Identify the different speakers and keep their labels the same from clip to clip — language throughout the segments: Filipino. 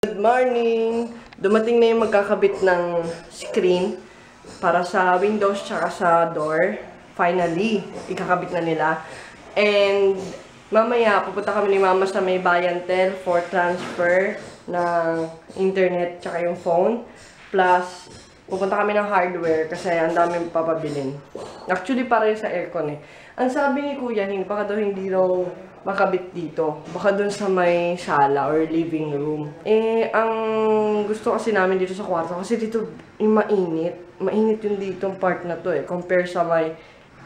Speaker 1: Good morning! Dumating na yung magkakabit ng screen para sa windows tsaka sa door. Finally, ikakabit na nila. And mamaya, pupunta kami ni Mama sa may Bayantel for transfer ng internet tsaka yung phone. Plus, pupunta kami ng hardware kasi ang dami papabilin. Actually, para yun sa aircon eh. Ang sabi ni Kuya, baka daw hindi raw makabit dito. Baka dun sa may sala or living room. Eh, ang gusto kasi namin dito sa kwarto, kasi dito yung mainit. Mainit yung dito part na to eh. Compare sa may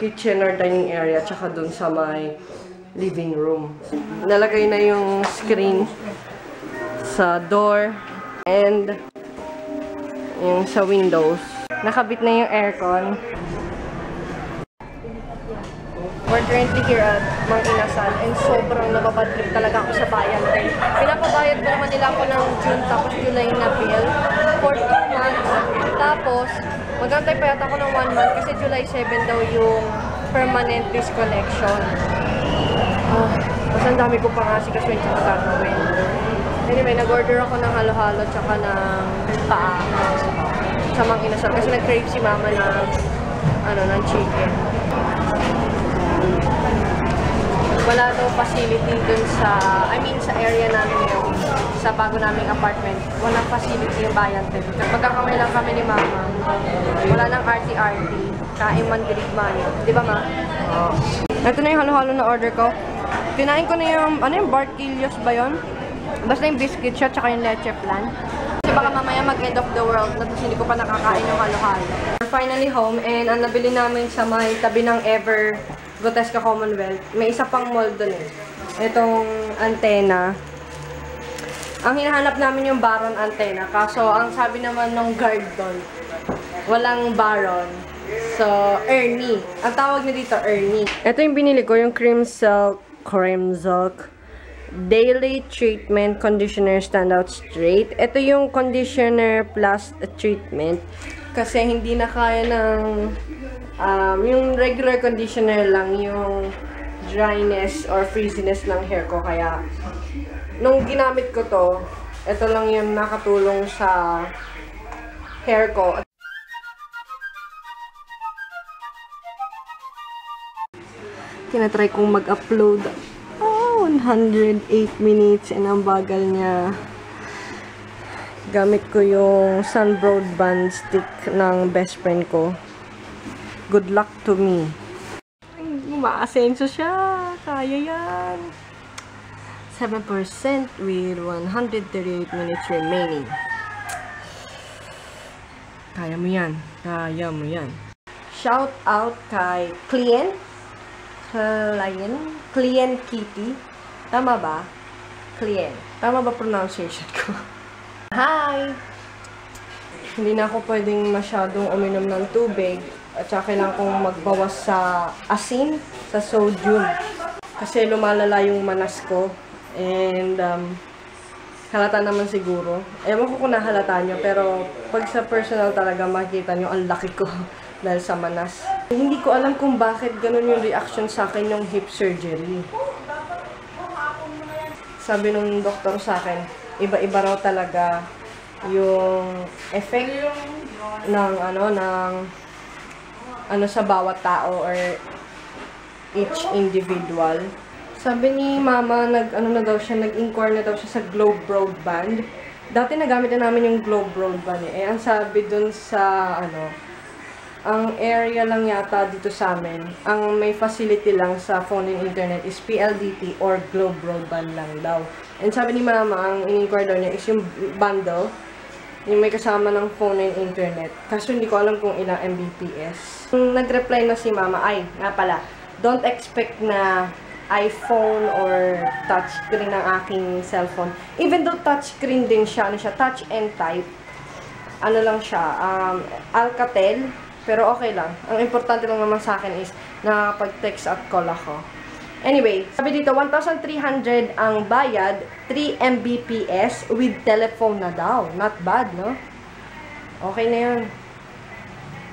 Speaker 1: kitchen or dining area, tsaka dun sa may living room. Nalagay na yung screen sa door and yung sa windows. Nakabit na yung aircon. We're currently here at Mang Inasal and sobrang nababattrip talaga ako sa Bayantel. Pinapabayad ba naman nila ako ng June tapos July na bill for 2 months. Tapos, magantay pa yata ako ng 1 month kasi July 7 daw yung permanent disconnection. Mas ang dami ko pang asikasuin tsaka gagawin. Anyway, nag-order ako ng halo-halo tsaka ng paa sa Mang Inasal kasi nag-crave si Mama ng chicken. Wala daw facility dun sa, sa area namin ngayon, sa bago naming apartment. Walang facility yung Bayantel. Magkakamay lang kami ni Mama. Wala nang RT-RT. Kain man dirigman. Di ba, Ma? Oo. Ito na yung halo-halo na order ko. Kinain ko na yung, yung Barquillos ba yun? Basta yung biscuit siya, tsaka yung leche flan. Kasi baka mamaya mag-end of the world na tapos hindi ko pa nakakain yung halo-halo. We're finally home and ang nabili namin sa may tabi ng Ever Gotesca Commonwealth. May isa pang mall doon eh. Itong antena. Ang hinahanap namin yung Baron antenna. Kaso, ang sabi naman ng guard doon, walang Baron. So, Ernie. Ang tawag na dito, Ernie. Ito yung binili ko, yung Cream Silk Daily Treatment Conditioner Standout Straight. Ito yung conditioner plus treatment. Kasi hindi na kaya ng yung regular conditioner lang yung dryness or frizziness ng hair ko. Kaya, nung ginamit ko to, ito lang yung nakatulong sa hair ko. Tinatry kong mag-upload. 108 minutes and ang bagal niya. Gamit ko yung Sun Broadband stick ng best friend ko. Good luck to me. Umaasenso siya. Kaya yan. 7% with 138 minutes remaining. Kaya mo yan. Kaya mo yan. Shout out kay Client Kitty. Tama ba? Client. Tama ba pronunciation ko? Hi! Hindi na ako pwedeng masyadong uminom ng tubig. At saka kailangan kong magbawas sa asin, sa sodium. Kasi lumalala yung manas ko. And, halata naman siguro. Ewan ko kung nahalata nyo, pero pag sa personal talaga makikita nyo, ang laki ko dahil sa manas. Hindi ko alam kung bakit ganun yung reaction sa akin yung hip surgery. Sabi nung doktor sa akin, iba-iba raw talaga yung effect ng sa bawat tao or each individual. Sabi ni Mama, nag-inquire na daw siya sa Globe Broadband. Dati nagamit na namin yung Globe Broadband eh. Ang sabi dun sa, ang area lang yata dito sa amin, ang may facility lang sa phone and internet is PLDT or Globe Broadband lang daw. And sabi ni Mama, ang in-inquire daw niya is yung bundle, yung may kasama ng phone and internet. Kaso hindi ko alam kung ilang Mbps. Nag-reply na si Mama, nga pala, don't expect na iPhone or touchscreen ng aking cellphone. Even though touchscreen din siya, touch and type. Lang siya, Alcatel, pero okay lang. Ang importante lang naman sa akin is nakapag-text at call ako. Anyway, sabi dito, 1,300 ang bayad, 3 Mbps with telephone na daw. Not bad, no? Okay na yun.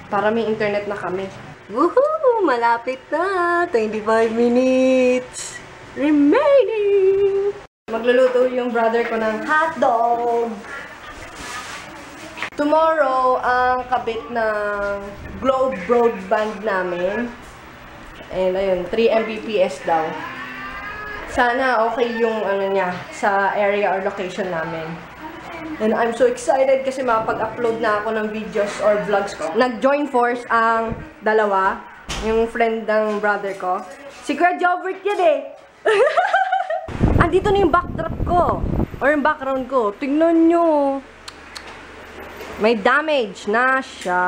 Speaker 1: Para may internet na kami. Woohoo! Malapit na! 25 minutes remaining! Magluluto yung brother ko ng hotdog. Tomorrow, ang kabit ng Globe broadband namin. And ayun, 3 Mbps daw. Sana okay yung ano niya sa area or location namin. And I'm so excited kasi makapag-upload na ako ng videos or vlogs ko. Nag-join force ang dalawa, yung friend ng brother ko. Si Kuya Jobert yan eh. Andito na yung backdrop ko. Or yung background ko. Tingnan nyo. May damage na siya.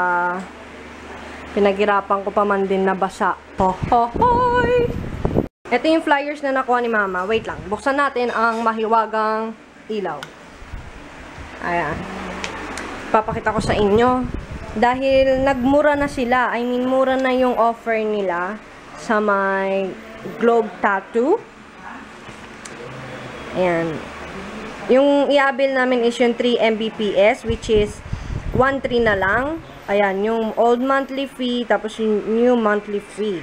Speaker 1: Pinaghirapan ko pa man din na basa. Hohohoy! Ito yung flyers na nakuha ni Mama. Wait lang. Buksan natin ang mahiwagang ilaw. Ayan. Papakita ko sa inyo. Dahil nagmura na sila. I mean, mura na yung offer nila sa may Globe Tattoo. Ayan. Yung i-abil namin is yung 3 Mbps, which is 1.3 na lang. Ayan, yung old monthly fee, tapos yung new monthly fee.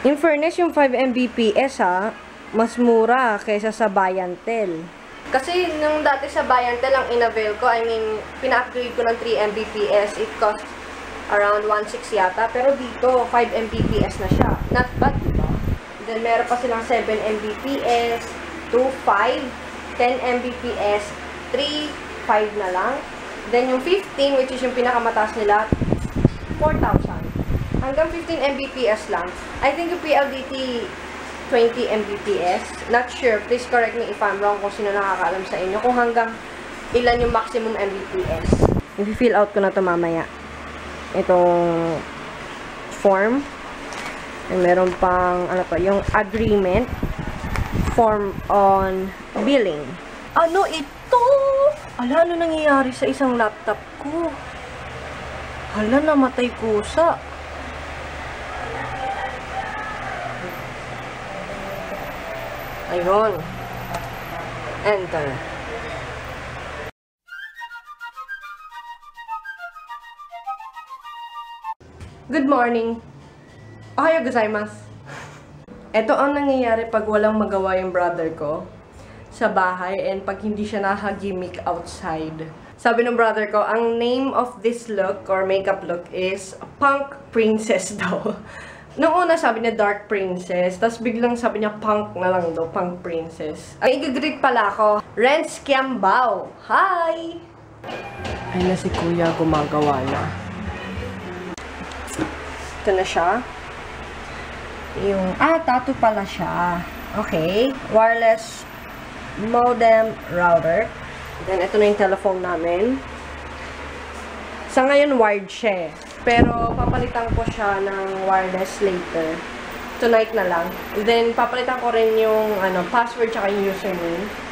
Speaker 1: In fairness, yung 5 Mbps mas mura kaysa sa Bayantel. Kasi nung dati sa Bayantel ang in-avail ko, I mean, pina-upgrade ko ng 3 Mbps, it cost around 1.6 yata. Pero dito, 5 Mbps na siya. Not bad, diba? Then meron pa silang 7 Mbps, 2.5, 10 Mbps, 3.5 na lang. Then, yung 15, which is yung pinakamataas nila, 4,000. Hanggang 15 Mbps lang. I think yung PLDT, 20 Mbps. Not sure. Please correct me if I'm wrong kung sino nakakaalam sa inyo. Kung hanggang ilan yung maximum Mbps. I-fill out ko na to mamaya. Itong form. And meron pang, ano pa, yung agreement. Form on billing. Ano ito? Ala, ano nangyayari sa isang laptop ko? Hala, namatay kusa. Ayun. Enter. Good morning. Ohayo gozaimasu. Ito ang nangyayari pag walang magawa yung brother ko sa bahay and pag hindi siya nakagimmick outside. Sabi ng brother ko, ang name of this look or makeup look is Punk Princess daw. Noong una sabi niya Dark Princess, tapos biglang sabi niya Punk na lang daw, Punk Princess. Ay, i-greet pala ako, Renz Kiambao. Hi! Ay na si Kuya, gumagawa na. Ito na siya. Yung, tattoo pala siya. Okay, wireless modem router. Then, ito na yung telephone namin. Sa ngayon, wired siya. Pero, papalitan ko siya ng wireless later. Tonight na lang. Then, papalitan ko rin yung password tsaka yung username.